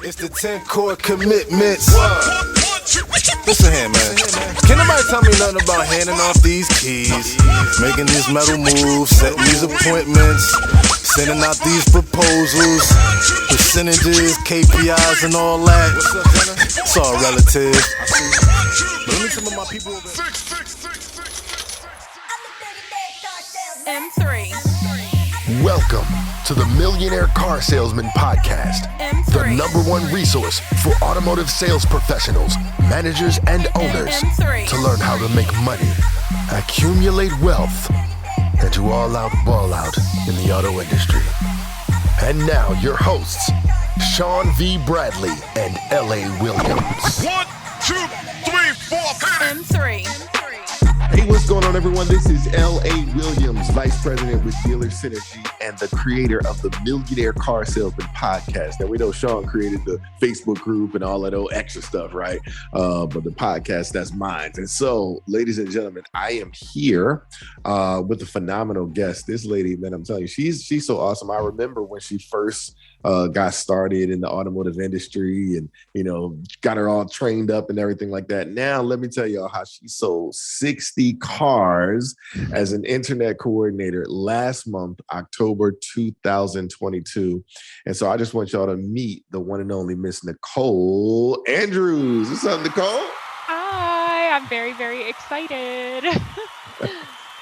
It's the 10 core commitments. Listen here, man. Can't nobody tell me nothing about handing off these keys, making these metal moves, setting these appointments, sending out these proposals, percentages, KPIs, and all that. It's all relative. Let me some of my people over there. M3. Welcome to the Millionaire Car Salesman Podcast, M3. the #1 resource for automotive sales professionals, managers, and owners M3. to learn how to make money, accumulate wealth, and to all out ball out in the auto industry. And now your hosts, Sean V. Bradley and L.A. Williams. 1, 2, 3, 4. M3. Hey, what's going on, everyone? This is L.A. Williams, Vice President with Dealer Synergy and the creator of the Millionaire Car Salesman Podcast. Now, we know Sean created the Facebook group and all that old extra stuff, right? But the podcast, that's mine. And so, ladies and gentlemen, I am here with a phenomenal guest. This lady, man, I'm telling you, she's so awesome. I remember when she first got started in the automotive industry and, you know, got her all trained up and everything like that. Now, let me tell y'all how she sold 60 cars as an internet coordinator last month, October 2022. And so I just want y'all to meet the one and only Miss Nicole Andrews. What's up, Nicole? Hi, I'm very, very excited.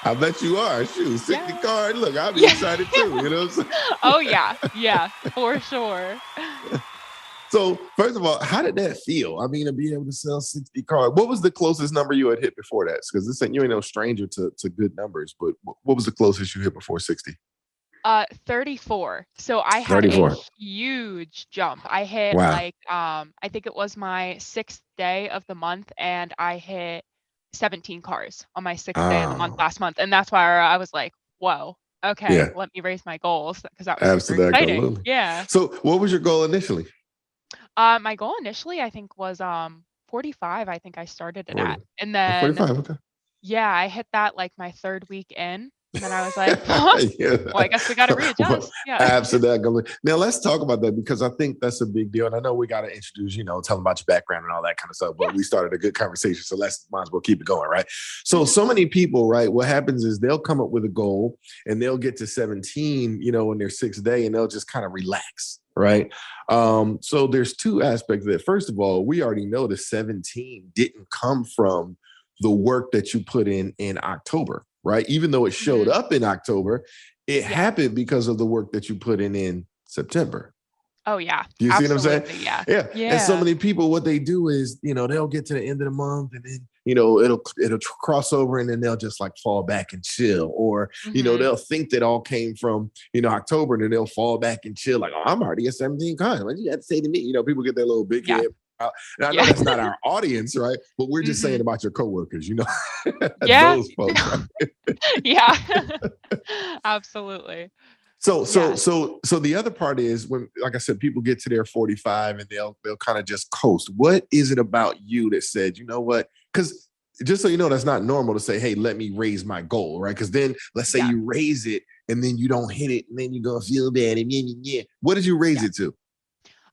I bet you are. Shoot, 60 Yeah. cars. Look, I'll be excited too. You know what I'm saying? Oh, yeah, for sure. So, first of all, how did that feel? I mean, to be able to sell 60 cars. What was the closest number you had hit before that? Because you ain't no stranger to good numbers, but what was the closest you hit before 60? 34. So I had 34. a huge jump. I hit Wow. I think it was my 6th day of the month, and I hit 17 cars on my 6th day of the month last month. And that's why I was like, whoa, okay, Yeah. let me raise my goals, because that was super Absolutely. exciting. Yeah. So, what was your goal initially? My goal initially, I think, was 45. I think I started it 40. at. And then 45, okay. yeah, I hit that like my 3rd week in. And then I was like, huh, Yeah. well, I guess we got to readjust. Yeah. Absolutely. Now, let's talk about that, because I think that's a big deal. And I know we got to introduce, tell them about your background and all that kind of stuff. But we started a good conversation, so might as well keep it going, right? So many people, right, what happens is they'll come up with a goal and they'll get to 17, in their 6th day, and they'll just kind of relax, right? So there's two aspects of it. First of all, we already know the 17 didn't come from the work that you put in October, right? Even though it showed up in October, it happened because of the work that you put in September. Oh, yeah. You see what I'm saying? Absolutely, yeah. Yeah. And so many people, what they do is, they'll get to the end of the month and then, it'll cross over, and then they'll just like fall back and chill. Or, they'll think that all came from, October, and then they'll fall back and chill. Like, oh, I'm already at 17 cars. What you got to say to me? People get their little big head. And I know that's not our audience, right? But we're just saying about your coworkers, Yeah. those folks. Right? Yeah. Absolutely. So the other part is when, like I said, people get to their 45 and they'll kind of just coast. What is it about you that said, you know what? Because just so you know, that's not normal to say, hey, let me raise my goal, right? Because then let's say you raise it and then you don't hit it, and then you're going to feel bad. And what did you raise it to?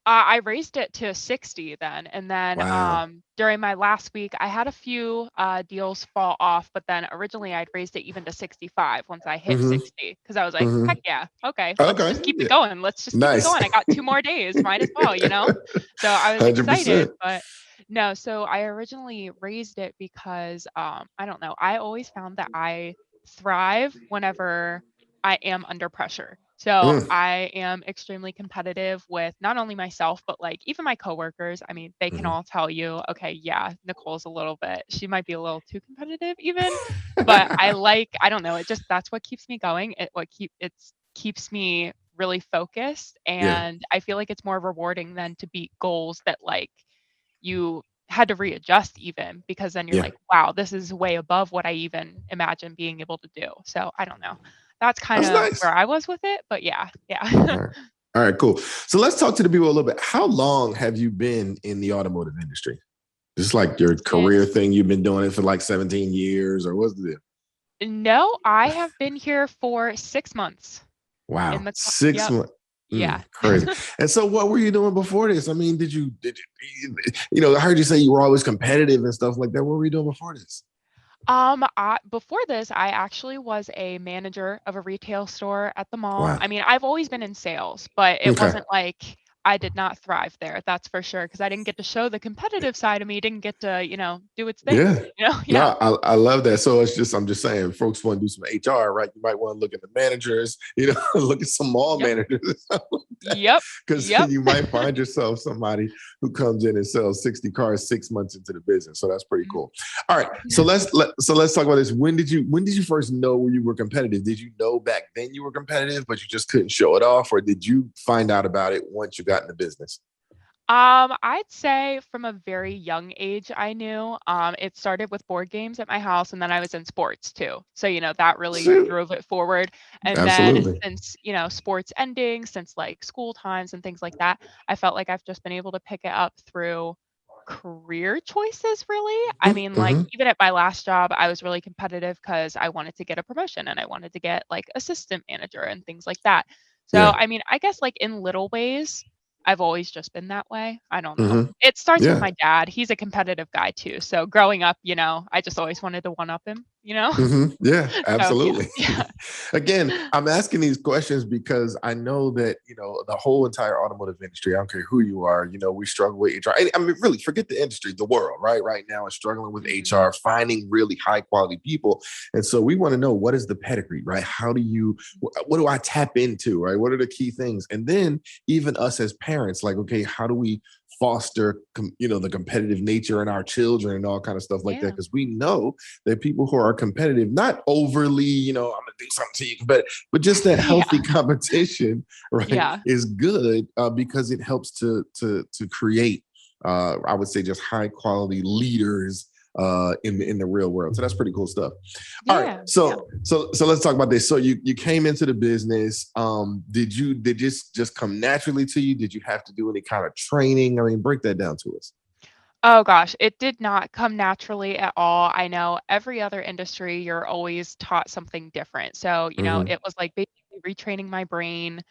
I raised it to 60 then. And then during my last week, I had a few deals fall off. But then originally I'd raised it even to 65 once I hit 60. Because I was like, heck yeah. Okay. Let's just keep it going. Let's just keep it going. I got 2 more days. Might as well, So I was 100%. Excited. But no, so I originally raised it because, I don't know. I always found that I thrive whenever I am under pressure. So I am extremely competitive with not only myself, but like even my coworkers. I mean, they can all tell you, okay, yeah, Nicole's she might be a little too competitive even, but I don't know. That's what keeps me going. It keeps me really focused. And I feel like it's more rewarding than to beat goals that like you had to readjust even, because then you're like, wow, this is way above what I even imagined being able to do. So I don't know. That's kind of nice. Where I was with it, but yeah. All right, cool. So let's talk to the people a little bit. How long have you been in the automotive industry? Just like your career thing, you've been doing it for like 17 years, or what's the deal? No, I have been here for 6 months. Wow, 6 months. Yeah. Crazy. And so what were you doing before this? I mean, did you, I heard you say you were always competitive and stuff like that. What were you doing before this? Before this, I actually was a manager of a retail store at the mall. Wow. I mean, I've always been in sales, but it Okay. wasn't like I did not thrive there. That's for sure. Because I didn't get to show the competitive side of me. Didn't get to, do its thing. Yeah. Yeah. No, I love that. So I'm just saying, folks want to do some HR, right? You might want to look at the managers, look at some mall managers. Yep. Because you might find yourself somebody who comes in and sells 60 cars 6 months into the business. So that's pretty cool. All right. So let's talk about this. When did you first know you were competitive? Did you know back then you were competitive, but you just couldn't show it off? Or did you find out about it once you got in the business? I'd say from a very young age, I knew. It started with board games at my house, and then I was in sports too. So, that really drove it forward. And Absolutely. then since, sports ending, since like school times and things like that, I felt like I've just been able to pick it up through career choices, really. I mean, like even at my last job, I was really competitive because I wanted to get a promotion and I wanted to get like assistant manager and things like that. So, Yeah. I mean, I guess like in little ways, I've always just been that way. I don't know. It starts with my dad. He's a competitive guy too. So growing up, I just always wanted to one up him, Yeah, absolutely. So, yeah. Again, I'm asking these questions because I know that, the whole entire automotive industry, I don't care who you are, we struggle with HR. I mean, really, forget the industry, the world, right now is struggling with HR, finding really high quality people. And so we want to know, what is the pedigree, right? What do I tap into, right? What are the key things? And then even us as parents, like, okay, how do we foster, the competitive nature in our children and all kind of stuff like that? Because we know that people who are competitive, not overly, I'm gonna do something to you, but just that healthy competition, right, is good because it helps to create, I would say, just high quality leaders in the real world. So that's pretty cool stuff. All right. So let's talk about this. So you came into the business. Did this just come naturally to you? Did you have to do any kind of training? I mean, break that down to us. Oh gosh, it did not come naturally at all. I know every other industry, you're always taught something different. So, it was like basically retraining my brain.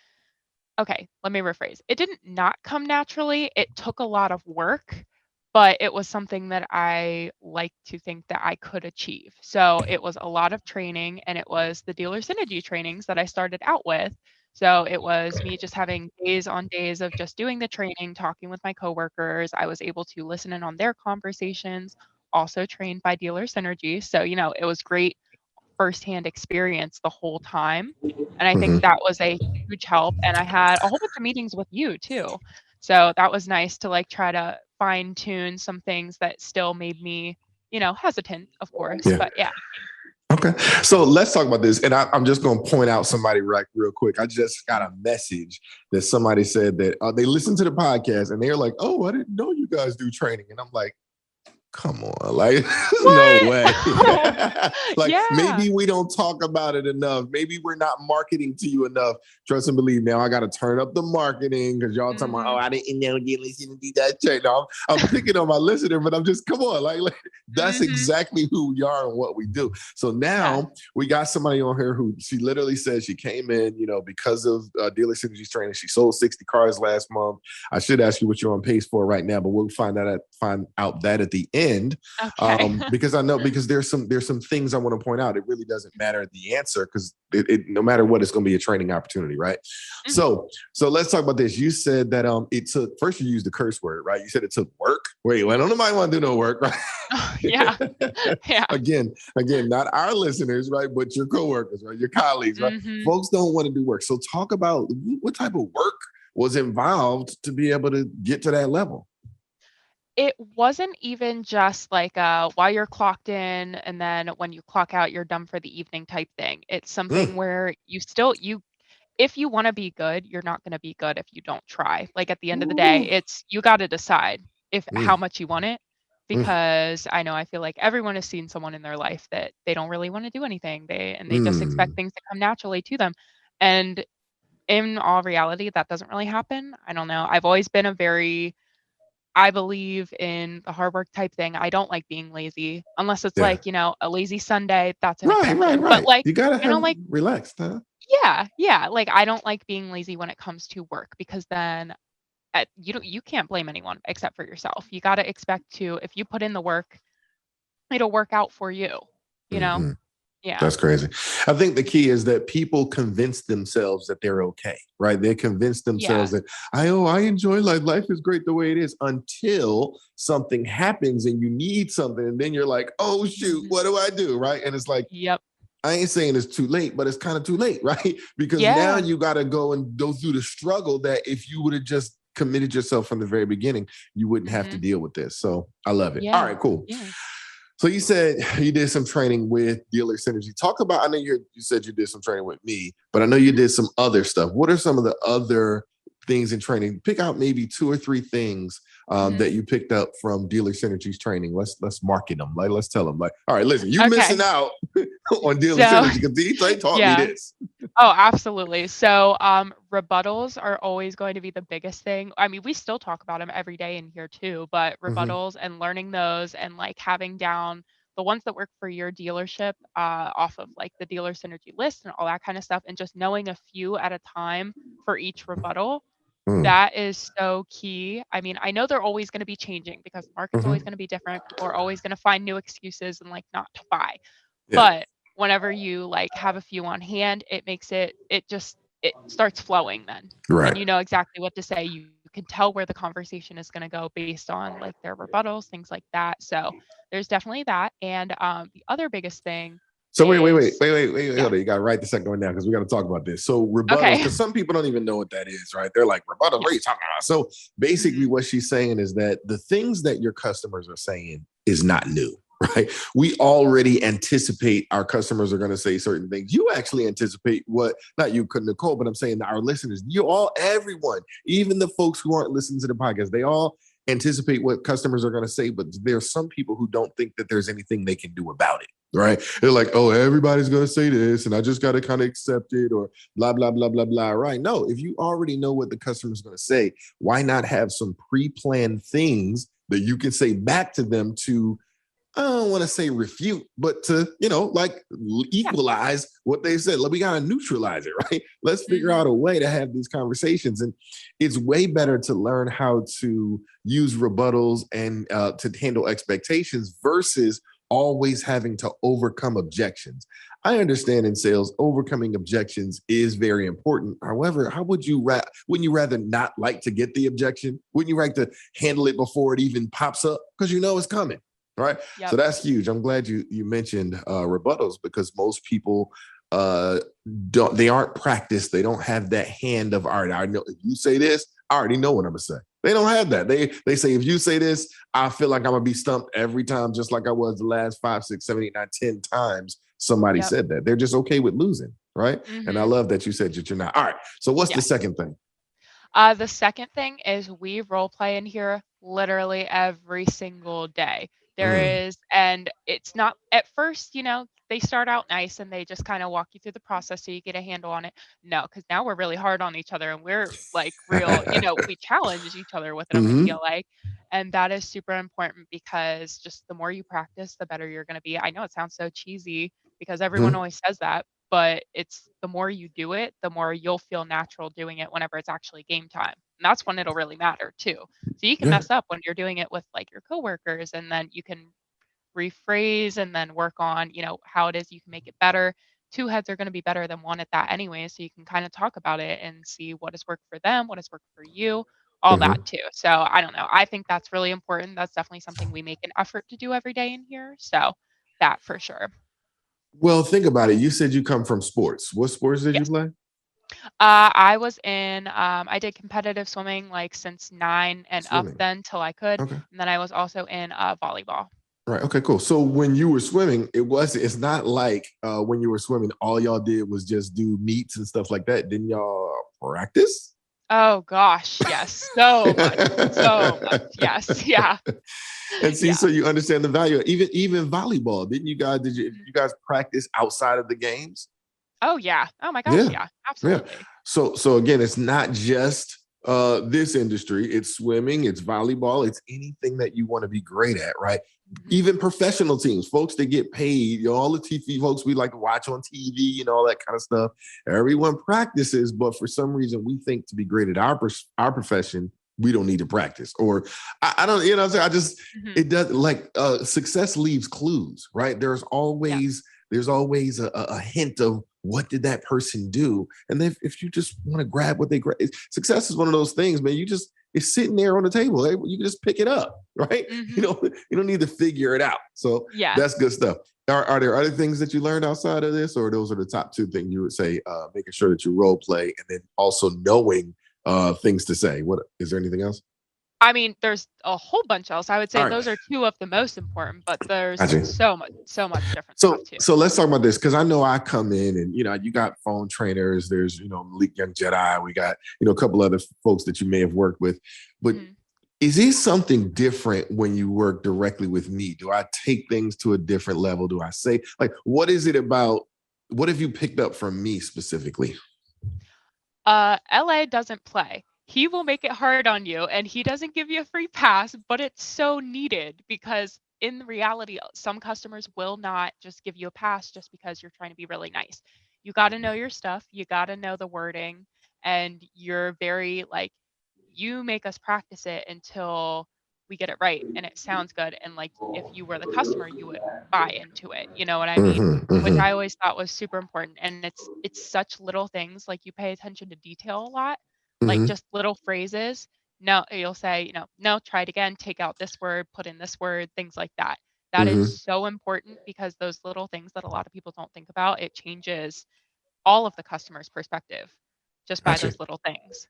Okay, let me rephrase. It didn't not come naturally. It took a lot of work, but it was something that I like to think that I could achieve. So it was a lot of training, and it was the dealer synergy trainings that I started out with. So it was me just having days on days of just doing the training, talking with my coworkers. I was able to listen in on their conversations, also trained by dealer synergy. So, it was great firsthand experience the whole time. And I think that was a huge help. And I had a whole bunch of meetings with you too. So that was nice to like try to fine tune some things that still made me, hesitant, of course. But yeah. Okay. So let's talk about this. And I'm just going to point out somebody real quick. I just got a message that somebody said that they listened to the podcast and they're like, oh, I didn't know you guys do training. And I'm like, come on, like, no way. Like, maybe we don't talk about it enough. Maybe we're not marketing to you enough. Trust and believe. Now I got to turn up the marketing because y'all talking about, oh, I didn't know you listen to that check. No, I'm picking on my listener, but I'm just, come on, like that's exactly who we are and what we do. So now we got somebody on here who she literally said she came in, because of dealer synergy training. She sold 60 cars last month. I should ask you what you're on pace for right now, but we'll find out that at the end. Because I know, because there's some things I want to point out. It really doesn't matter the answer because it no matter what, it's going to be a training opportunity, right? So let's talk about this. You said that it took, first you used the curse word, right? You said it took work. Wait, well, nobody want to do no work, right? Yeah. Again, not our listeners, right? But your coworkers, right? Your colleagues, right? Folks don't want to do work. So talk about what type of work was involved to be able to get to that level. It wasn't even just like while you're clocked in and then when you clock out, you're done for the evening type thing. It's something where if you want to be good, you're not going to be good if you don't try. Like at the end of the day, you got to decide how much you want it, because I feel like everyone has seen someone in their life that they don't really want to do anything. They just expect things to come naturally to them. And in all reality, that doesn't really happen. I don't know. I've always been I believe in the hard work type thing. I don't like being lazy unless it's like, a lazy Sunday. That's an exception. Right. But like, you gotta relaxed, huh? Yeah. Like, I don't like being lazy when it comes to work, because then you can't blame anyone except for yourself. You got to expect to, if you put in the work, it'll work out for you, you know? Mm-hmm. Yeah. That's crazy. I think the key is that people convince themselves that they're okay, right? They convince themselves that I enjoy life. Life is great the way it is, until something happens and you need something. And then you're like, oh shoot, what do I do? Right. And it's like, Yep. I ain't saying it's too late, but it's kind of too late, right? Because now you got to go through the struggle that if you would have just committed yourself from the very beginning, you wouldn't have to deal with this. So I love it. All right, cool. Yeah. So you said you did some training with Dealer Synergy. Talk about, I know you said you did some training with me, but I know you did some other stuff. What are some of the other things in training? Pick out maybe 2 or 3 things that you picked up from Dealer Synergy's training. Let's market them. Like, let's tell them, like, all right, listen, you're missing out on Dealer Synergy because they taught me this. Oh, absolutely. So rebuttals are always going to be the biggest thing. I mean, we still talk about them every day in here too, but rebuttals and learning those, and like having down the ones that work for your dealership off of like the Dealer Synergy list and all that kind of stuff, and just knowing a few at a time for each rebuttal. That is so key. I mean, I know they're always going to be changing because the market's always going to be different. People are always going to find new excuses and like not to buy. But whenever you like have a few on hand, it makes it starts flowing then. Right. And you know exactly what to say. You can tell where the conversation is going to go based on like their rebuttals, things like that. So there's definitely that. And the other biggest thing. So wait. Hold on. You got to write the second one down because we got to talk about this. So rebuttals, because some people don't even know what that is, right? They're like, rebuttals, what are you talking about? So basically what she's saying is that the things that your customers are saying is not new, right? We already anticipate our customers are going to say certain things. You actually anticipate not you, Nicole, but I'm saying that our listeners, everyone, even the folks who aren't listening to the podcast, they all anticipate what customers are going to say, but there's some people who don't think that there's anything they can do about it. Right. They're like, oh, everybody's going to say this and I just got to kind of accept it or blah, blah, blah, blah, blah. Right. No, if you already know what the customer's going to say, why not have some pre-planned things that you can say back to them to, I don't want to say refute, but to, like equalize what they said. Like, we got to neutralize it. Right. Let's figure out a way to have these conversations. And it's way better to learn how to use rebuttals and to handle expectations versus always having to overcome objections. I understand in sales, overcoming objections is very important. However, how would you wouldn't you rather not like to get the objection? Wouldn't you like to handle it before it even pops up? Because it's coming, right? Yep. So that's huge. I'm glad you mentioned rebuttals because most people they aren't practiced. They don't have that hand of, all right, I know if you say this, I already know what I'm gonna say. They don't have that. They say, if you say this, I feel like I'm gonna be stumped every time, just like I was the last 5, 6, 7, 8, 9, 10 times somebody said that. They're just okay with losing, right? And I love that you said that you're not. All right. So what's the second thing? The second thing is we role play in here literally every single day. There is, and it's not at first, they start out nice and they just kind of walk you through the process so you get a handle on it. No, because now we're really hard on each other and we're like real, we challenge each other with it, I feel like. And that is super important because just the more you practice, the better you're going to be. I know it sounds so cheesy because everyone always says that, but it's the more you do it, the more you'll feel natural doing it whenever it's actually game time. And that's when it'll really matter too. So you can mess up when you're doing it with like your coworkers, and then you can rephrase and then work on, how it is you can make it better. 2 heads are going to be better than 1 at that anyway. So you can kind of talk about it and see what has worked for them, what has worked for you, all that too. So I don't know. I think that's really important. That's definitely something we make an effort to do every day in here. So that for sure. Well, think about it. You said you come from sports. What sports did you play? I was in, I did competitive swimming like since 9 and up then till I could. Okay. And then I was also in volleyball. Right. Okay, cool. So when you were swimming, it's not like when you were swimming, all y'all did was just do meets and stuff like that. Didn't y'all practice? Oh gosh, yes. So much. Yes. Yeah. And see, so you understand the value. Even volleyball. Did you guys practice outside of the games? Oh yeah. Oh my gosh. Yeah. Absolutely. Yeah. So again, it's not just this industry. It's swimming, it's volleyball, it's anything that you want to be great at, right? Even professional teams, folks that get paid, all the TV folks we like to watch on TV and all that kind of stuff. Everyone practices, but for some reason we think to be great at our profession, we don't need to practice. Or I don't, it does, like success leaves clues, right? There's always a hint of what did that person do? And if you just want to grab what they grab, success is one of those things, man. It's sitting there on the table. You can just pick it up, right? You don't need to figure it out. So that's good stuff. Are there other things that you learned outside of this, or those are the top two things you would say? Making sure that you role play, and then also knowing things to say. What is there anything else? I mean, there's a whole bunch else. I would say those are two of the most important, but there's so much different stuff too. So let's talk about this, because I know I come in and, you got phone trainers. There's, Young Jedi. We got, a couple other folks that you may have worked with. But is it something different when you work directly with me? Do I take things to a different level? Do I say, like, what is it about? What have you picked up from me specifically? LA doesn't play. He will make it hard on you, and he doesn't give you a free pass, but it's so needed, because in reality, some customers will not just give you a pass just because you're trying to be really nice. You got to know your stuff. You got to know the wording, and you're very like, you make us practice it until we get it right and it sounds good. And like, if you were the customer, you would buy into it. You know what I mean? Which I always thought was super important. And it's such little things, like you pay attention to detail a lot. Like just little phrases. No, you'll say, no, try it again. Take out this word, put in this word, things like that. That is so important, because those little things that a lot of people don't think about, it changes all of the customer's perspective just by those little things.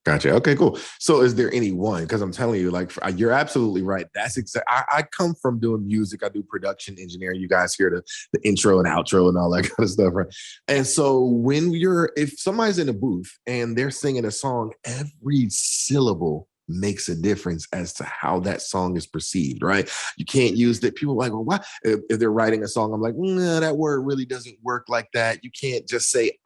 Gotcha. Okay, cool. So is there any one? Because I'm telling you, like, you're absolutely right. That's I come from doing music. I do production engineering. You guys hear the intro and outro and all that kind of stuff, right? And so if somebody's in a booth and they're singing a song, every syllable makes a difference as to how that song is perceived, right? You can't use that. People are like, well, why? If they're writing a song, I'm like, nah, that word really doesn't work like that. You can't just say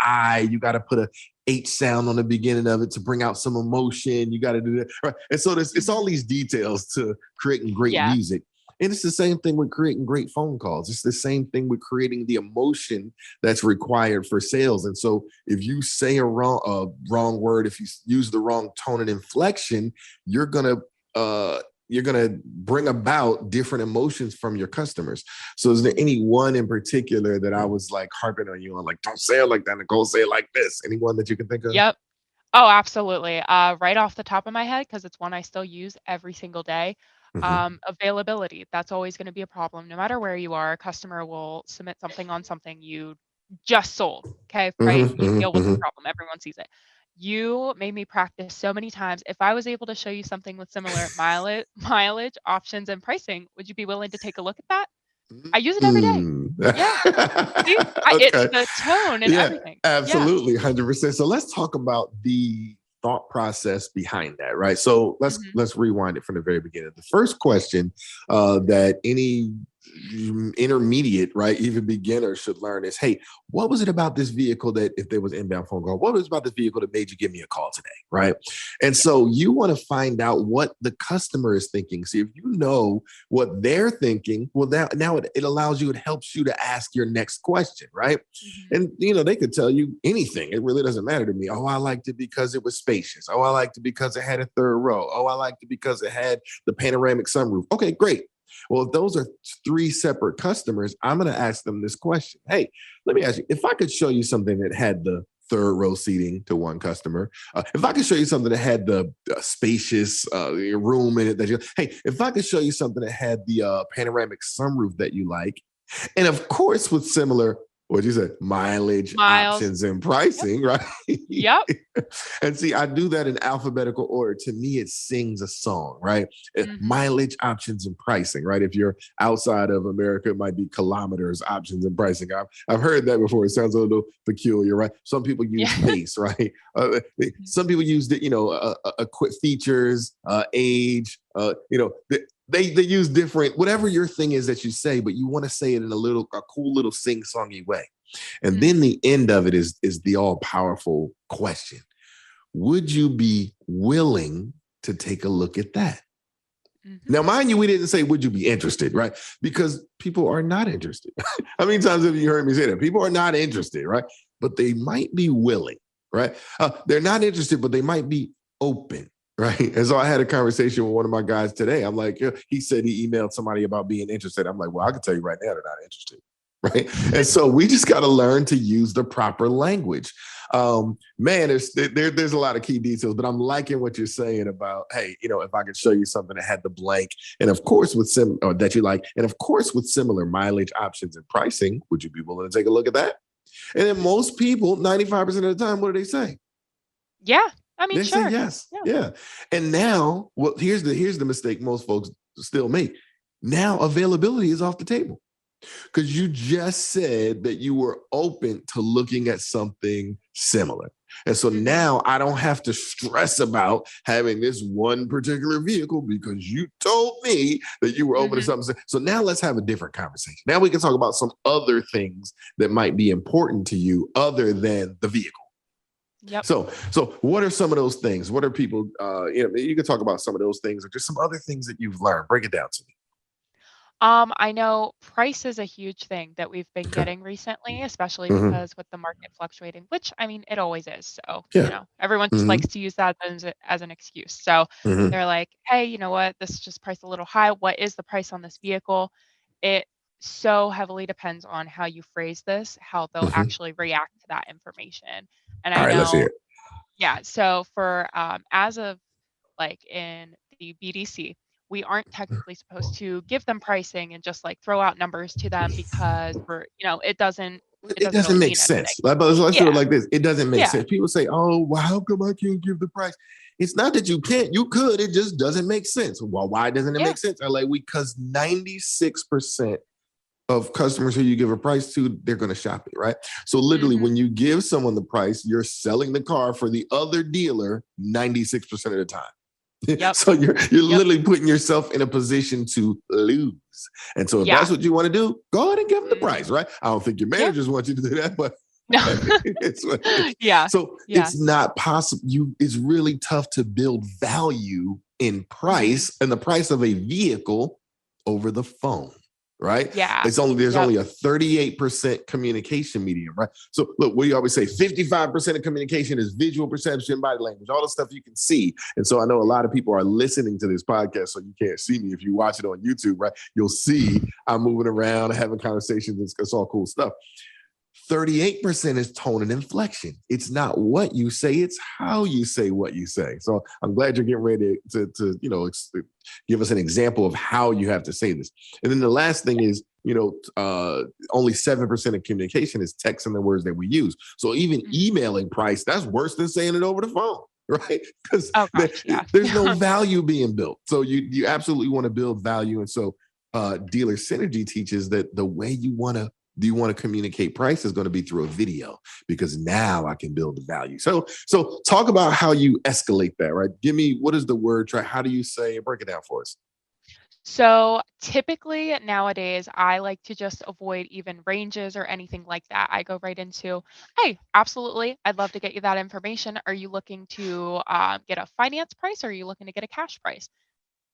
you got to put a H sound on the beginning of it to bring out some emotion. You got to do that. Right? And so it's all these details to creating great music. And it's the same thing with creating great phone calls. It's the same thing with creating the emotion that's required for sales. And so if you say a wrong word, if you use the wrong tone and inflection, you're going to bring about different emotions from your customers. So is there any one in particular that I was like harping on you on, like, don't say it like that, Nicole, say it like this? Anyone that you can think of? Yep. Oh, absolutely. Right off the top of my head, because it's one I still use every single day. Availability. That's always going to be a problem. No matter where you are, a customer will submit something on something you just sold. Okay. Right. You deal with the problem. Everyone sees it. You made me practice so many times. If I was able to show you something with similar mileage, options, and pricing, would you be willing to take a look at that? I use it every day. Yeah. See? It's the tone and everything. Absolutely. 100%. So let's talk about the thought process behind that, right? So let's rewind it from the very beginning. The first question that any intermediate, right, even beginner should learn is, hey, what was it about this vehicle that, if there was inbound phone call, what was it about this vehicle that made you give me a call today, right? And so you want to find out what the customer is thinking. See, if you know what they're thinking, well, now it allows you, it helps you to ask your next question, right? And, they could tell you anything. It really doesn't matter to me. Oh, I liked it because it was spacious. Oh, I liked it because it had a third row. Oh, I liked it because it had the panoramic sunroof. Okay, great. Well, if those are three separate customers, I'm going to ask them this question. Hey, let me ask you, if I could show you something that had the third row seating to one customer, if I could show you something that had the spacious room in it, if I could show you something that had the panoramic sunroof that you like, and of course with similar, what'd you say? Mileage, options, and pricing, right? Yep. And see, I do that in alphabetical order. To me, it sings a song, right? Mileage, options, and pricing, right? If you're outside of America, it might be kilometers, options, and pricing. I've heard that before. It sounds a little peculiar, right? Some people use pace, right? Some people use quick features, age, They use different, whatever your thing is that you say, but you want to say it in a cool little sing-songy way. And then the end of it is the all-powerful question. Would you be willing to take a look at that? Mm-hmm. Now, mind you, we didn't say, would you be interested, right? Because people are not interested. How many times have you heard me say that? People are not interested, right? But they might be willing, right? They're not interested, but they might be open, right? And so I had a conversation with one of my guys today. I'm like, he said he emailed somebody about being interested. I'm like, well, I can tell you right now, they're not interested. Right. And so we just got to learn to use the proper language. Man, there's a lot of key details, but I'm liking what you're saying about, hey, if I could show you something that had the blank, and of course that you like, and of course with similar mileage options and pricing, would you be willing to take a look at that? And then most people, 95% of the time, what do they say? Yeah. I mean, they sure. say yes. Yeah. And now, here's the mistake most folks still make. Now availability is off the table. Because you just said that you were open to looking at something similar. And so now I don't have to stress about having this one particular vehicle because you told me that you were open to something. So now let's have a different conversation. Now we can talk about some other things that might be important to you other than the vehicle. Yep. So what are some of those things? What are people, you can talk about some of those things or just some other things that you've learned. Break it down to me. I know price is a huge thing that we've been getting recently, especially because with the market fluctuating, which I mean, it always is. So, everyone just likes to use that as an excuse. So they're like, hey, you know what? This is just priced a little high. What is the price on this vehicle? It so heavily depends on how you phrase this, how they'll actually react to that information. And All right, let's hear it. Yeah. So for as of like in the BDC, we aren't technically supposed to give them pricing and just like throw out numbers to them because it doesn't really make sense. Let's do it like this. It doesn't make sense. People say, oh, well, how come I can't give the price? It's not that you can't, you could, it just doesn't make sense. Well, why doesn't it make sense? Because 96% of customers who you give a price to, they're going to shop it, right? So literally when you give someone the price, you're selling the car for the other dealer 96% of the time. Yep. So you're literally putting yourself in a position to lose. And so if that's what you want to do, go ahead and give them the price, right? I don't think your managers want you to do that, but no. So it's not possible. It's really tough to build value in price and the price of a vehicle over the phone. Right? Yeah. There's only a 38% communication medium, right? So look, what do you always say? 55% of communication is visual perception, body language, all the stuff you can see. And so I know a lot of people are listening to this podcast, so you can't see me. If you watch it on YouTube, right, you'll see I'm moving around, having conversations. It's all cool stuff. 38% is tone and inflection. It's not what you say, it's how you say what you say. So I'm glad you're getting ready to give us an example of how you have to say this. And then the last thing is, only 7% of communication is text and the words that we use. So even emailing price, that's worse than saying it over the phone, right? Because there's no value being built. So you absolutely want to build value. And so Dealer Synergy teaches that the way you want to communicate price is going to be through a video, because now I can build the value. So talk about how you escalate that, right? Give me, what is the word? How do you say, break it down for us. So typically nowadays, I like to just avoid even ranges or anything like that. I go right into, hey, absolutely, I'd love to get you that information. Are you looking to get a finance price, or are you looking to get a cash price?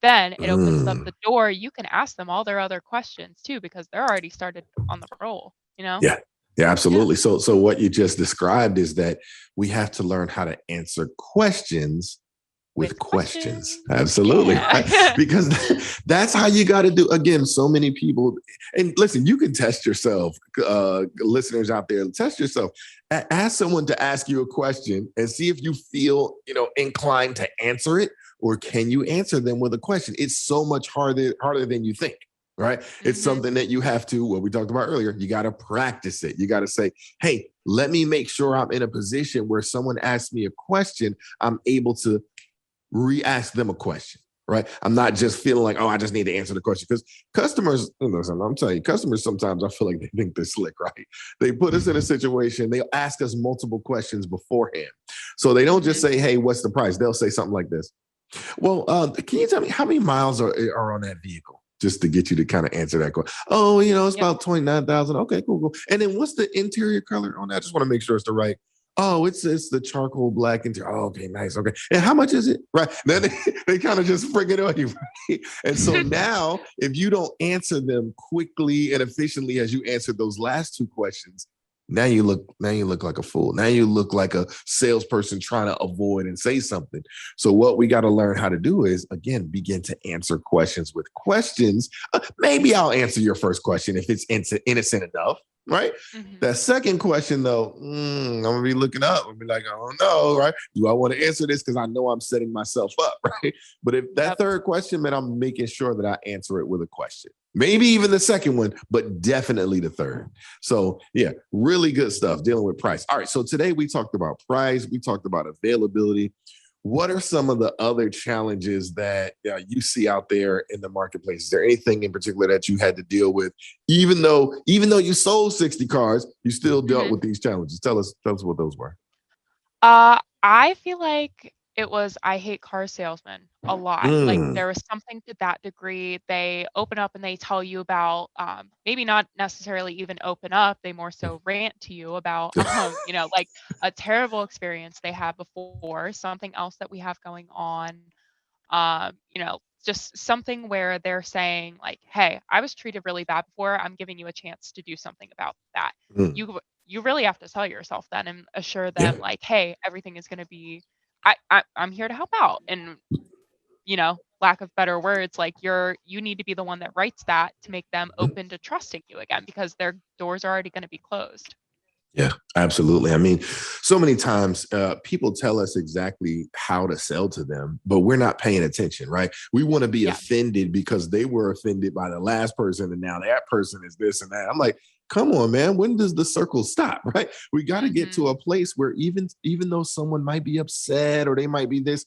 Then it opens up the door. You can ask them all their other questions too, because they're already started on the roll, Yeah, absolutely. Yeah. So what you just described is that we have to learn how to answer questions with questions. Absolutely. Yeah. Right? Because that's how you got to do. Again, so many people, and listen, you can test yourself, listeners out there, test yourself. Ask someone to ask you a question and see if you feel, inclined to answer it, or can you answer them with a question? It's so much harder than you think, right? It's something that you have to, what we talked about earlier, you got to practice it. You got to say, hey, let me make sure I'm in a position where someone asks me a question, I'm able to re-ask them a question, right? I'm not just feeling like, oh, I just need to answer the question. Because customers, listen, I'm telling you, customers sometimes I feel like they think they're slick, right? They put us in a situation, they'll ask us multiple questions beforehand. So they don't just say, hey, what's the price? They'll say something like this. Well, can you tell me how many miles are on that vehicle? Just to get you to kind of answer that question. Oh, it's about 29,000. Okay, cool. And then what's the interior color on that? I just want to make sure it's the right. Oh, it's the charcoal black interior. Oh, okay, nice. Okay. And how much is it? Right. Then they kind of just spring it on you. Right? And so now, if you don't answer them quickly and efficiently as you answered those last two questions, now you look like a fool. Now you look like a salesperson trying to avoid and say something. So what we got to learn how to do is, again, begin to answer questions with questions. Maybe I'll answer your first question if it's innocent enough. Right. Mhm. That second question, though, I'm gonna be looking up. I'll be like, I don't know, right? Do I want to answer this because I know I'm setting myself up, right? But if that third question, man, I'm making sure that I answer it with a question. Maybe even the second one, but definitely the third. So yeah, really good stuff dealing with price. All right. So today we talked about price. We talked about availability. What are some of the other challenges that you see out there in the marketplace? Is there anything in particular that you had to deal with, even though you sold 60 cars, you still dealt with these challenges? Tell us what those were. I feel like it was I hate car salesmen a lot. Like there was something to that degree. They open up and they tell you about maybe not necessarily even open up, they more so rant to you about like a terrible experience they had before, something else that we have going on. Just something where they're saying like, "Hey, I was treated really bad before. I'm giving you a chance to do something about that." Mm. You really have to sell yourself then and assure Yeah. them like, "Hey, everything is going to be I'm here to help out." And lack of better words, like you need to be the one that writes that to make them open to trusting you again because their doors are already going to be closed. Yeah, absolutely. I mean, so many times people tell us exactly how to sell to them, but we're not paying attention, right? We want to be offended because they were offended by the last person and now that person is this and that. I'm like, come on, man. When does the circle stop, right? We got to get to a place where even though someone might be upset or they might be this,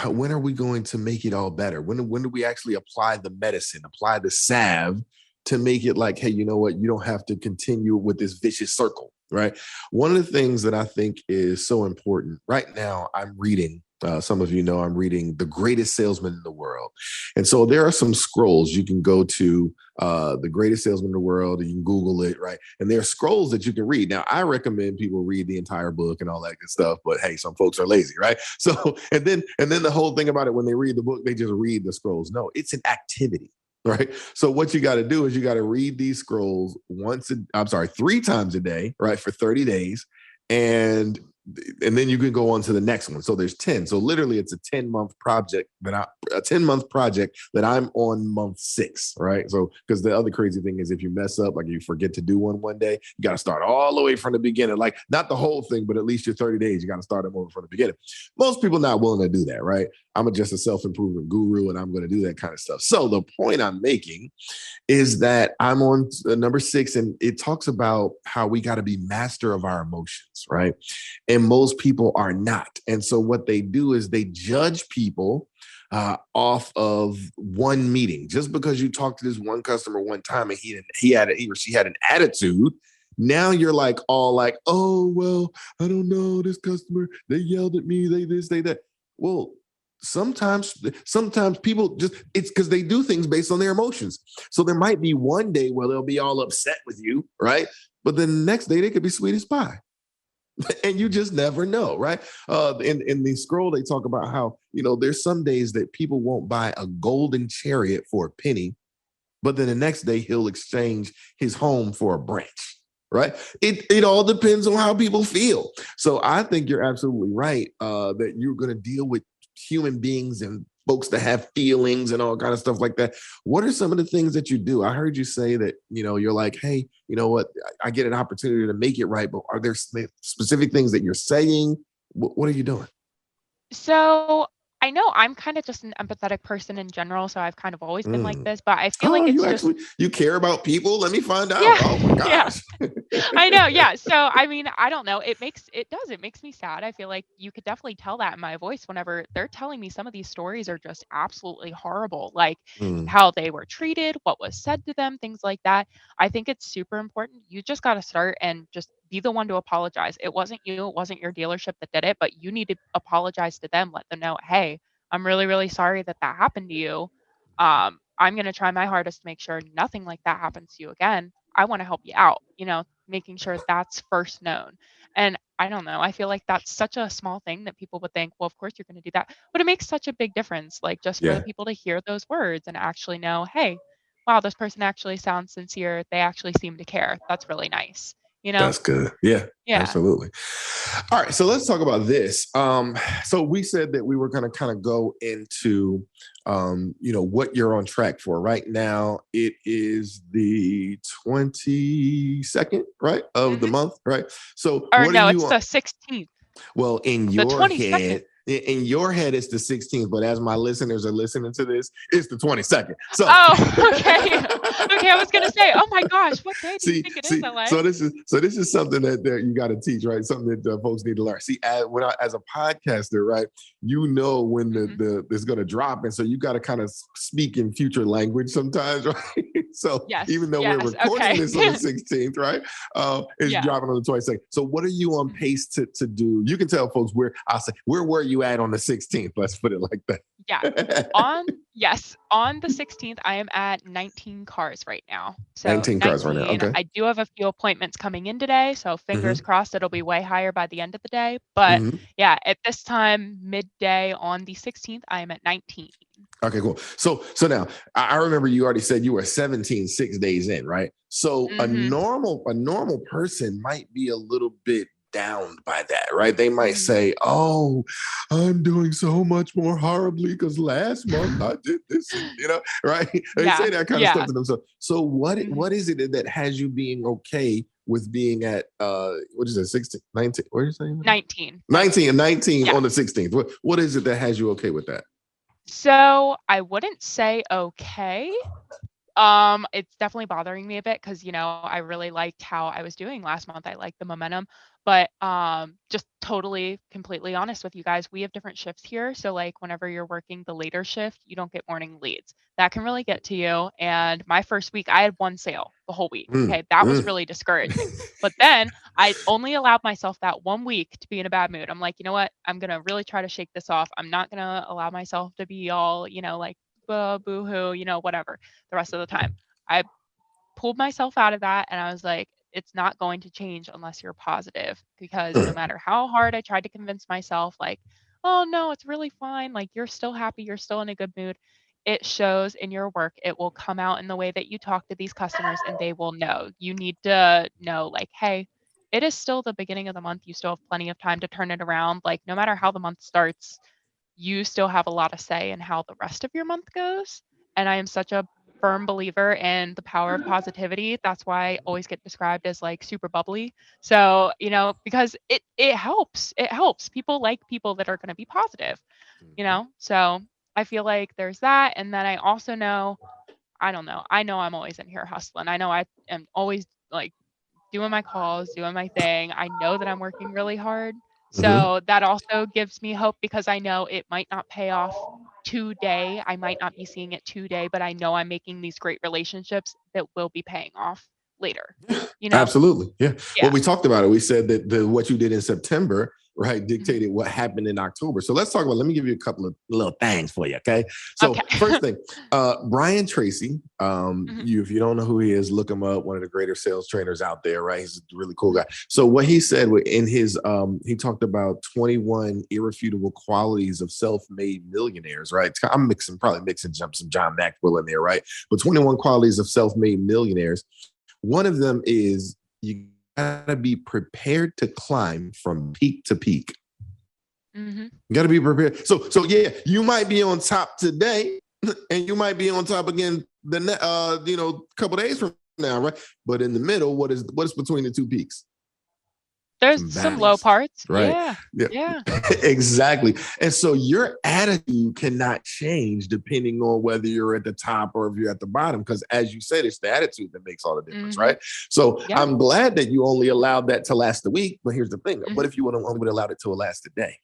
when are we going to make it all better? When do we actually apply the medicine, apply the salve to make it like, hey, you know what? You don't have to continue with this vicious circle, right? One of the things that I think is so important right now, I'm reading, some of you know, I'm reading The Greatest Salesman in the World. And so there are some scrolls you can go to, The Greatest Salesman in the World, and you can Google it, right? And there are scrolls that you can read. Now, I recommend people read the entire book and all that good stuff, but hey, some folks are lazy, right? So, and then the whole thing about it, when they read the book, they just read the scrolls. No, it's an activity. Right. So what you got to do is you got to read these scrolls 3 times a day, right? For 30 days. And then you can go on to the next one. So there's 10. So literally it's a 10-month project that I'm on month 6, right? So because the other crazy thing is if you mess up, like you forget to do one day, you got to start all the way from the beginning, like not the whole thing, but at least your 30 days, you got to start them over from the beginning. Most people not willing to do that, right? I'm just a self-improvement guru and I'm going to do that kind of stuff. So the point I'm making is that I'm on number 6, and it talks about how we got to be master of our emotions, right? And most people are not. And so what they do is they judge people off of one meeting. Just because you talked to this one customer one time and he or she had an attitude, now you're like all like, oh, well, I don't know, this customer, they yelled at me, they this, they that. Well, sometimes people it's because they do things based on their emotions. So there might be one day where they'll be all upset with you, right? But then the next day they could be sweet as pie. And you just never know, right? In the scroll, they talk about how, there's some days that people won't buy a golden chariot for a penny, but then the next day he'll exchange his home for a branch, right? It all depends on how people feel. So I think you're absolutely right that you're going to deal with human beings and folks that have feelings and all kind of stuff like that. What are some of the things that you do? I heard you say that, you're like, hey, you know what? I get an opportunity to make it right, but are there specific things that you're saying? What are you doing? So I know I'm kind of just an empathetic person in general, so I've kind of always been like this, but I feel like it's you care about people? Let me find out. Yeah, Oh my gosh. I know. Yeah. So, I mean, I don't know. It makes me sad. I feel like you could definitely tell that in my voice whenever they're telling me some of these stories are just absolutely horrible, like how they were treated, what was said to them, things like that. I think it's super important. You just got to start and just be the one to apologize. It wasn't you, it wasn't your dealership that did it, but you need to apologize to them, let them know, hey, I'm really, really sorry that happened to you. I'm going to try my hardest to make sure nothing like that happens to you again. I want to help you out, making sure that's first known. And I don't know, I feel like that's such a small thing that people would think, well, of course you're going to do that. But it makes such a big difference, like just for the Yeah, people to hear those words and actually know, hey, wow, this person actually sounds sincere. They actually seem to care. That's really nice. that's good. Yeah, Yeah. absolutely. All right, so let's talk about this. So we said that we were going to kind of go into, what you're on track for. Right now, it is the 22nd, right, of the month, right? So Or what no, are you it's on? the 16th. Well, in The your 22nd. head, in your head, it's the 16th, but as my listeners are listening to this, it's the 22nd. So, Oh, okay. Okay, I was gonna say, oh my gosh, what day do you think it is, LA? so this is something that you got to teach, right? Something that folks need to learn. See, as a podcaster, right, when the it's going to drop, and so you got to kind of speak in future language sometimes, right? So Yes, even though yes, we're recording okay. this on the 16th, right, it's Yeah. dropping on the 22nd. So what are you on pace to do? You can tell folks where were you at on the 16th? Let's put it like that. Yeah. On the 16th, I am at 19 cars right now. So 19 cars right now. Okay. I do have a few appointments coming in today, so fingers crossed it'll be way higher by the end of the day. But yeah, at this time, midday on the 16th, I am at 19. Okay, cool. So now I remember you already said you were 17 6 days in, right? So a normal person might be a little bit downed by that, right? They might say, "Oh, I'm doing so much more horribly because last month I did this," right? They say that kind of stuff to themselves. So what is it that has you being okay with being at what is it, 16, 19? What are you saying? 19. 19 on the 16th. What is it that has you okay with that? So I wouldn't say okay. It's definitely bothering me a bit because, I really liked how I was doing last month. I liked the momentum, but just totally, completely honest with you guys, we have different shifts here. So like whenever you're working the later shift, you don't get morning leads. That can really get to you. And my first week, I had one sale the whole week. Okay. That was really discouraging. But then I only allowed myself that 1 week to be in a bad mood. I'm like, you know what? I'm going to really try to shake this off. I'm not going to allow myself to be all, like, boo-hoo, whatever the rest of the time. I pulled myself out of that and I was like, it's not going to change unless you're positive, because no matter how hard I tried to convince myself, like, oh no, it's really fine. Like, you're still happy. You're still in a good mood. It shows in your work. It will come out in the way that you talk to these customers, and they will know. You need to know, like, hey, it is still the beginning of the month. You still have plenty of time to turn it around. Like, no matter how the month starts, you still have a lot of say in how the rest of your month goes. And I am such a firm believer in the power of positivity. That's why I always get described as like super bubbly. So, because it helps. It helps. People like people that are going to be positive, So I feel like there's that. And then I also know, I don't know. I know I'm always in here hustling. I know I am always like doing my calls, doing my thing. I know that I'm working really hard. So that also gives me hope, because I know it might not pay off today. I might not be seeing it today, but I know I'm making these great relationships that will be paying off later. Absolutely. Yeah. Yeah. Well, we talked about it. We said that what you did in September, right, dictated what happened in October. So let's talk about, let me give you a couple of little things for you. Okay. So first thing, Brian Tracy, if you don't know who he is, look him up. One of the greater sales trainers out there, right? He's a really cool guy. So what he said in his, he talked about 21 irrefutable qualities of self-made millionaires, right? I'm probably mixing some John Maxwell in there, right? But 21 qualities of self-made millionaires. One of them is you gotta be prepared to climb from peak to peak. You gotta be prepared. So yeah, you might be on top today, and you might be on top again the couple days from now, right? But in the middle, what is between the two peaks? There's some low parts. Right. Yeah. Exactly. And so your attitude cannot change depending on whether you're at the top or if you're at the bottom, because as you said, it's the attitude that makes all the difference, right? So I'm glad that you only allowed that to last a week, but here's the thing. What if you would have allowed it to last a day?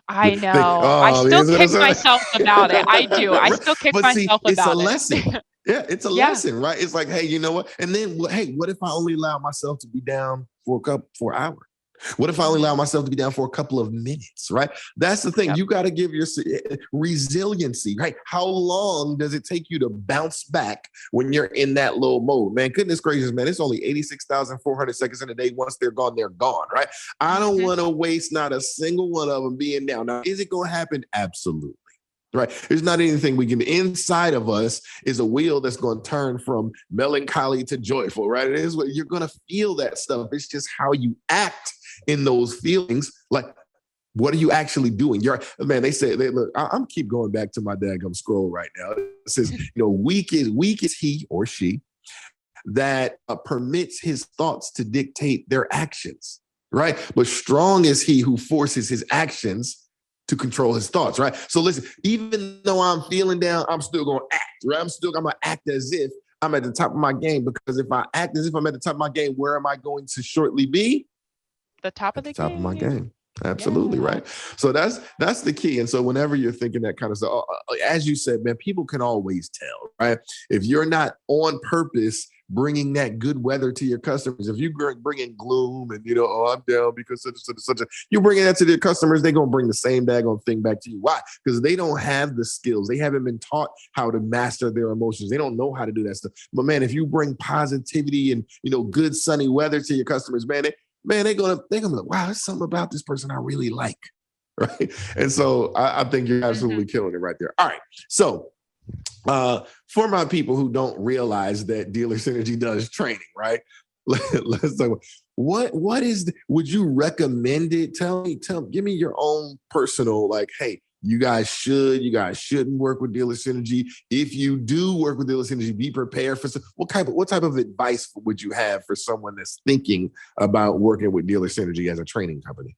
I know. I still kick myself about it. I do. I still kick myself about it. It's a lesson. Yeah, it's a lesson, right? It's like, hey, you know what? And then, hey, what if I only allow myself to be down for an hour? What if I only allow myself to be down for a couple of minutes, right? That's the thing. Yep. You got to give your resiliency, right? How long does it take you to bounce back when you're in that low mode? Man, goodness gracious, man, it's only 86,400 seconds in a day. Once they're gone, right? I don't want to waste not a single one of them being down. Now, is it going to happen? Absolutely. Right. There's not anything we can. Inside of us is a wheel that's going to turn from melancholy to joyful, right? It is what you're going to feel that stuff. It's just how you act in those feelings. Like, what are you actually doing? They say, look, I'm keep going back to my daggum scroll right now. It says, weak is he or she that permits his thoughts to dictate their actions, right? But strong is he who forces his actions to control his thoughts, right? So listen, even though I'm feeling down, I'm still going to act, right? I'm going to act as if I'm at the top of my game, because if I act as if I'm at the top of my game, where am I going to shortly be? The top of the top of my game. Absolutely. Yeah. Right. So that's the key. And so whenever you're thinking that kind of stuff, as you said, man, people can always tell, right? If you're not on purpose bringing that good weather to your customers, if you bring in gloom and, I'm down because such, you're bringing that to their customers, they're going to bring the same daggone thing back to you. Why? Because they don't have the skills. They haven't been taught how to master their emotions. They don't know how to do that stuff. But man, if you bring positivity and, good sunny weather to your customers, they're gonna be like, wow, there's something about this person I really like, right? And so I think you're absolutely killing it right there. All right, so for my people who don't realize that Dealer Synergy does training, right? Let's talk about what is. Would you recommend it? Give me your own personal, like, hey, you guys shouldn't work with Dealer Synergy. If you do work with Dealer Synergy, be prepared for what type of advice would you have for someone that's thinking about working with Dealer Synergy as a training company?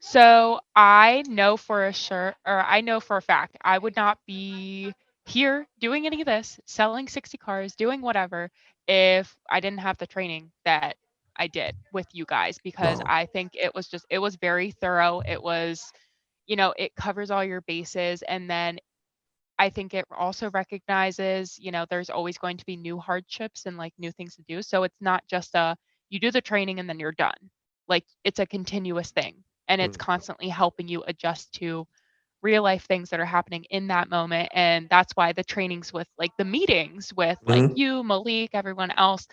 So I know for a fact, I would not be here doing any of this, selling 60 cars, doing whatever, if I didn't have the training that I did with you guys, because I think it was very thorough. It was, it covers all your bases. And then I think it also recognizes, there's always going to be new hardships and like new things to do. So it's not just you do the training and then you're done. Like, it's a continuous thing, and it's constantly helping you adjust to real life things that are happening in that moment. And that's why the trainings with like the meetings with like you, Malik, everyone else,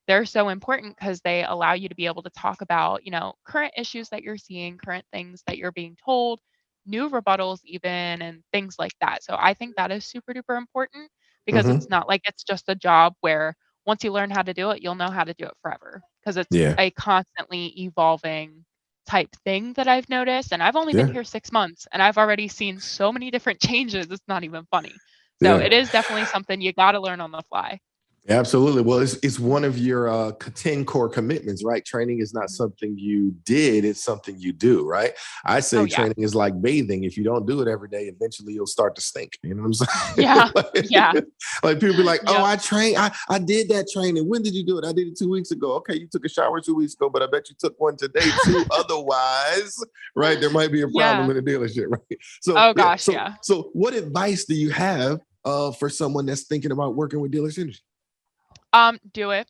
they're so important, because they allow you to be able to talk about, current issues that you're seeing, current things that you're being told, new rebuttals even, and things like that. So I think that is super duper important, because it's not like it's just a job where once you learn how to do it, you'll know how to do it forever, because it's a constantly evolving type thing that I've noticed. And I've only been here 6 months, and I've already seen so many different changes. It's not even funny. So it is definitely something you got to learn on the fly. Absolutely. Well, it's one of your 10 core commitments, right? Training is not something you did, it's something you do, right? I say training is like bathing. If you don't do it every day, eventually you'll start to stink. You know what I'm saying? Yeah. Like people be like, oh, I did that training. When did you do it? I did it 2 weeks ago. Okay, you took a shower 2 weeks ago, but I bet you took one today too. Otherwise, right, there might be a problem in the dealership, right? So, So what advice do you have for someone that's thinking about working with Dealer Synergy? Do it.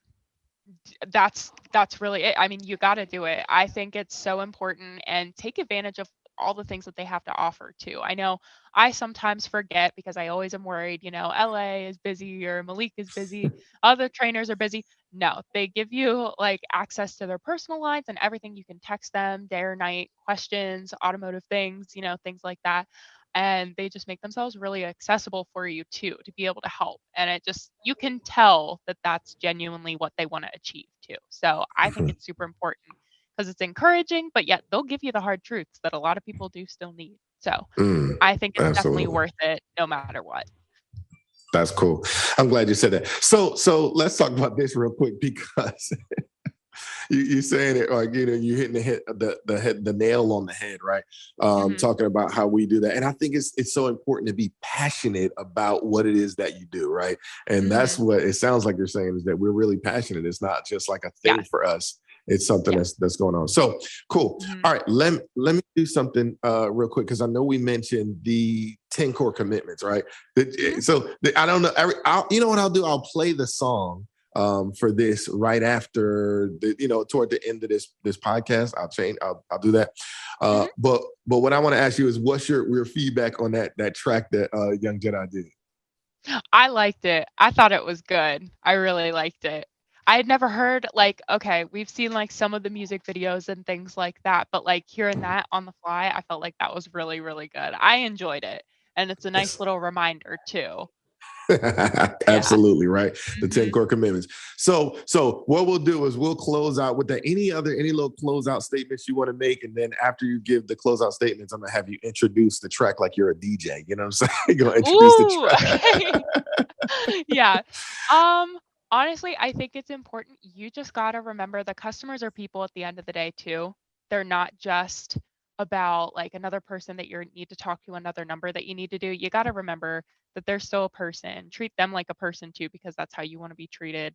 That's really it. I mean, you got to do it. I think it's so important, and take advantage of all the things that they have to offer too. I know I sometimes forget, because I always am worried, LA is busy or Malik is busy, other trainers are busy. No, they give you like access to their personal lines and everything. You can text them day or night, questions, automotive things, things like that. And they just make themselves really accessible for you too, to be able to help. And you can tell that that's genuinely what they want to achieve too. So I think it's super important, because it's encouraging, but yet they'll give you the hard truths that a lot of people do still need. So I think it's definitely worth it no matter what. That's cool. I'm glad you said that. So let's talk about this real quick, because you're saying it like, you're hitting the nail on the head, right? Talking about how we do that. And I think it's so important to be passionate about what it is that you do, right? And that's what it sounds like you're saying, is that we're really passionate. It's not just like a thing for us. It's something that's going on. So cool. All right. Let me do something real quick, because I know we mentioned the 10 core commitments, right? I don't know. You know what I'll do? I'll play the song for this right after toward the end of this podcast. I'll do that. But what I want to ask you is, what's your feedback on that track that Young Jedi did? I liked it. I thought it was good. I really liked it. I had never heard, okay, we've seen some of the music videos and things like that, but hearing that on the fly, I felt like that was really, really good. I enjoyed it. And it's a nice little reminder too. Absolutely, right. The 10 core commitments. So what we'll do is we'll close out with any little closeout statements you want to make. And then after you give the closeout statements, I'm going to have you introduce the track like you're a DJ. You know what I'm saying? You're going to introduce the track. Yeah. Honestly, I think it's important. You just got to remember the customers are people at the end of the day too. They're not just about another person that you need to talk to, another number that you need to do. You got to remember that they're still a person. Treat them like a person too, because that's how you want to be treated.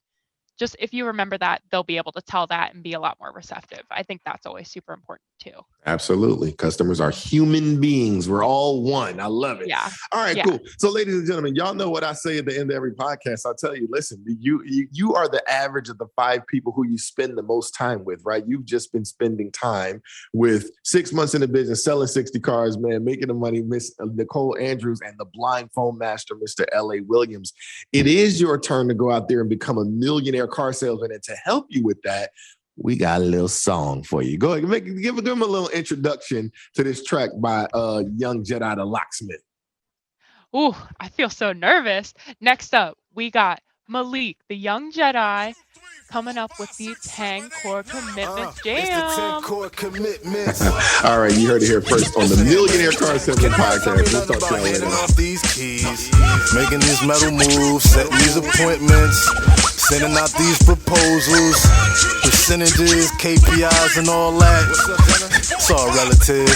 Just if you remember that, they'll be able to tell that and be a lot more receptive. I think that's always super important too. Absolutely. Customers are human beings. We're all one. I love it. Yeah. All right, cool. So ladies and gentlemen, y'all know what I say at the end of every podcast. I'll tell you, listen, you are the average of the 5 people who you spend the most time with, right? You've just been spending time with 6 months in the business, selling 60 cars, man, making the money, Miss Nicole Andrews and the blind phone master, Mr. L.A. Williams. It is your turn to go out there and become a millionaire car salesman. And to help you with that, we got a little song for you. Go ahead, give them a little introduction to this track by Young Jedi, the locksmith. Ooh, I feel so nervous. Next up, we got Malik, the Young Jedi, coming up with the 10 core commitments jam. It's the 10 core commitments. All right, you heard it here first on the Millionaire Car Salesman Podcast. We'll talk to you later. Off these keys, making these metal moves, setting these appointments, sending out these proposals, percentages, KPIs, and all that. It's all relative.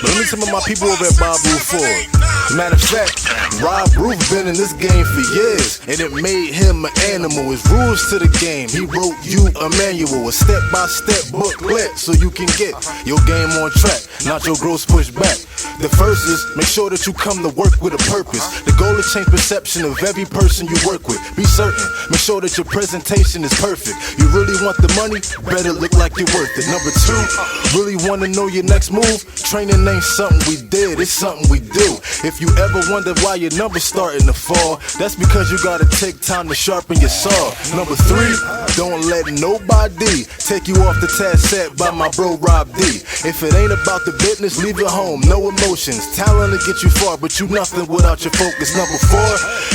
But let me tell my people over at Bob Ruth Ford. Matter of fact, Bob Ruth been in this game for years, and it made him an animal. His rules to the game. He wrote you a manual, a step-by-step booklet, so you can get your game on track, not your growth pushed back. The first is make sure that you come to work with a purpose. The goal is change perception of every person you work with. Be certain, make sure that your presentation is perfect. You really want the money? Better look like you're worth it. Number 2, really want to know your next move? Training ain't something we did, it's something we do. If you ever wonder why your numbers starting to fall, that's because you gotta take time to sharpen your saw. Number 3, don't let nobody take you off the task set by my bro Rob D. If it ain't about the business, leave it home, no emotions. Talent to get you far, but you nothing without your focus. Number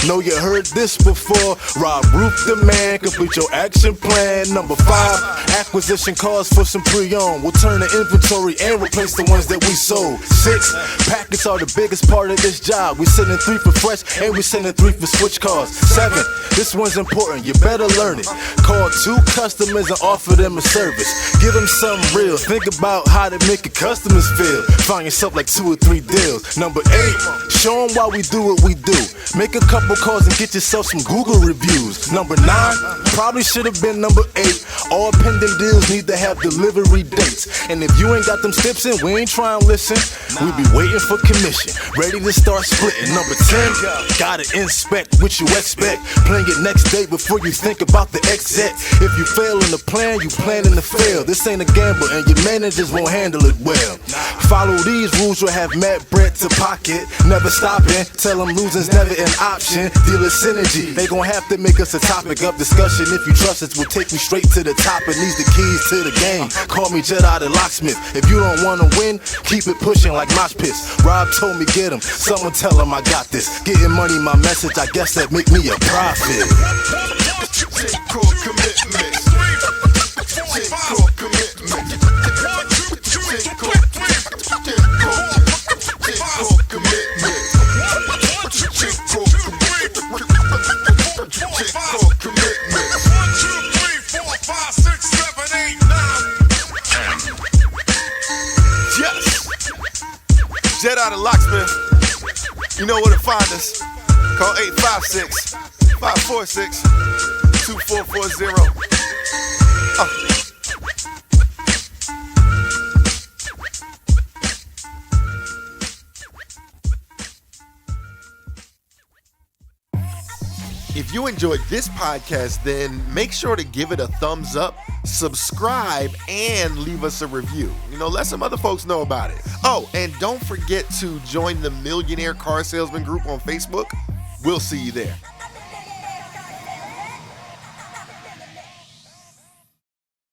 4, know you heard this before. Rob Ruth the man, complete your action plan. Number 5, acquisition costs for some pre-owned. We'll turn the inventory and replace the ones that we sold. 6, packets are the biggest part of this job. We sending 3 for fresh and we sending 3 for switch cars. 7, this one's important, you better learn it. Call 2 customers and offer them a service. Give them something real, think about how to make your customers feel. Find yourself like 2 or 3 deals. Number 8, show them why we do what we do. Make a couple calls and get yourself some Google reviews. Number 9, probably should have been number 8. All pending deals need to have delivery dates. And if you ain't got them steps in, we ain't trying to listen. We be waiting for commission, ready to start splitting. Number 10, gotta inspect what you expect. Plan your next date before you think about the exit. If you fail in the plan, you planning to fail. This ain't a gamble and your managers won't handle it well. Follow these rules, you'll have mad bread to pocket. Never stopping, tell them losing's never an option. Dealer synergy, they gon' have to make us a topic of discussion. If you trust us, we'll take me straight to the top. And these the keys to the game. Call me Jedi the locksmith. If you don't wanna win, keep it pushing like mosh pits. Rob told me get him, someone tell him I got this. Getting money my message, I guess that make me a profit. 10 core commitments. 10 core commitments. 10 core commitments. 10 core commitments. 1, 2, 3, 4, 5, 6, 7, 8, 9, 10. Yes! Jedi the locksmith. You know where to find us. Call 856-546-2440. if you enjoyed this podcast, then make sure to give it a thumbs up, subscribe, and leave us a review. Let some other folks know about it. Oh, and don't forget to join the Millionaire Car Salesman group on Facebook. We'll see you there.